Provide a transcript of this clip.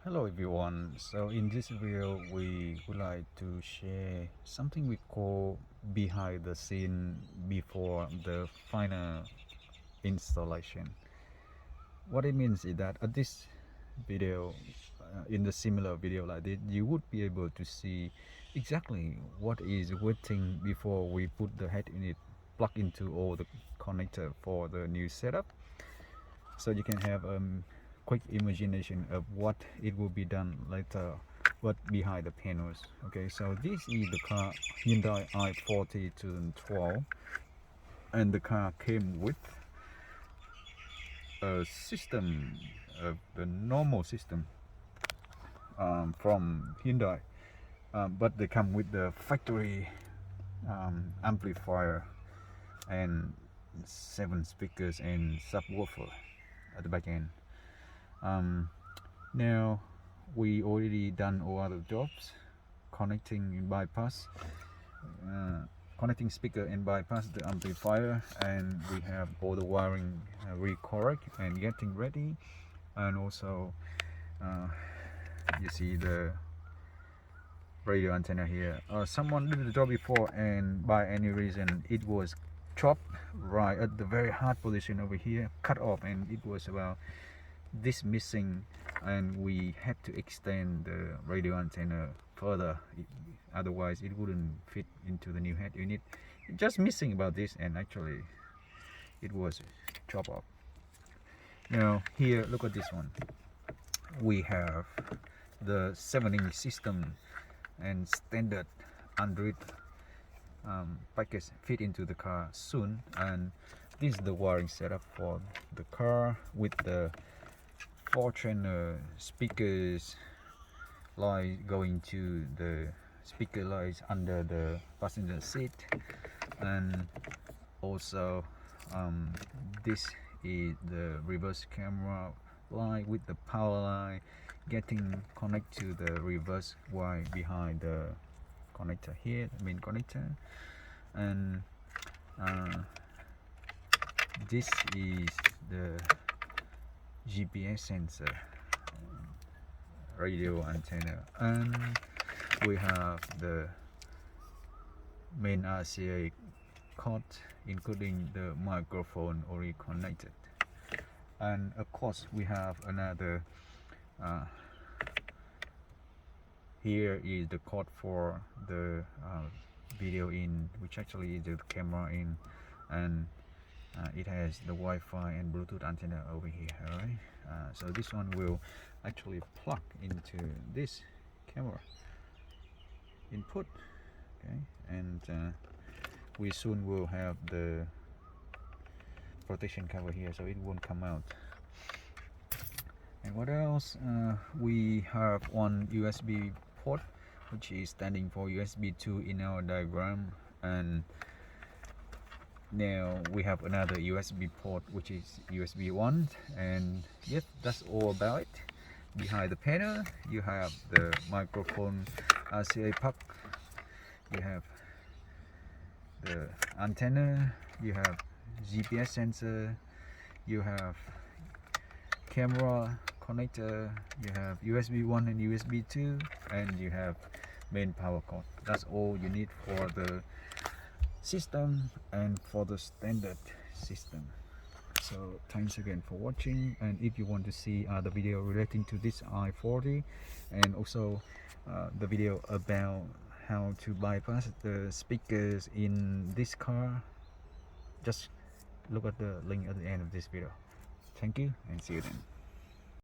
Hello everyone, so in this video we would like to share something we call behind the scene before the final installation. What it means is that at this video, in the similar video like this, you would be able to see exactly what is waiting before we put the head unit plug into all the connector for the new setup, so you can have quick imagination of what it will be done later, what behind the panels. Okay, so this is the car Hyundai i40 2012, and the car came with a system, the normal system from Hyundai, but they come with the factory amplifier and 7 speakers and subwoofer at the back end. Now we already done all other jobs, connecting bypass, connecting speaker and bypass the amplifier, and we have all the wiring recorrect and getting ready. And also you see the radio antenna here. Someone did the job before, and by any reason it was chopped right at the very hard position over here, cut off, and it was about this missing, and we had to extend the radio antenna further, otherwise it wouldn't fit into the new head unit. Just missing about this, and actually it was chopped off. Now here, look at this one. We have the 7-inch system and standard Android package fit into the car soon, and this is the wiring setup for the car with the 4 channel speakers light going to the speaker lights under the passenger seat, and also this is the reverse camera light with the power line getting connect to the reverse wire behind the connector here, the main connector. And this is the GPS sensor, radio antenna, and we have the main RCA cord including the microphone already connected. And of course we have another here is the cord for the video in, which actually is the camera in, and it has the Wi-Fi and Bluetooth antenna over here. Alright, so this one will actually plug into this camera input. Okay, and we soon will have the protection cover here, so it won't come out. And what else? We have one USB port, which is standing for USB 2 in our diagram, and now we have another USB port which is USB 1, and yep, that's all about it. Behind the panel you have the microphone RCA puck, you have the antenna, you have GPS sensor, you have camera connector, you have USB 1 and USB 2, and you have main power cord. That's all you need for the system and for the standard system. So thanks again for watching, and if you want to see the video relating to this i40, and also the video about how to bypass the speakers in this car, just look at the link at the end of this video. Thank you, and see you then.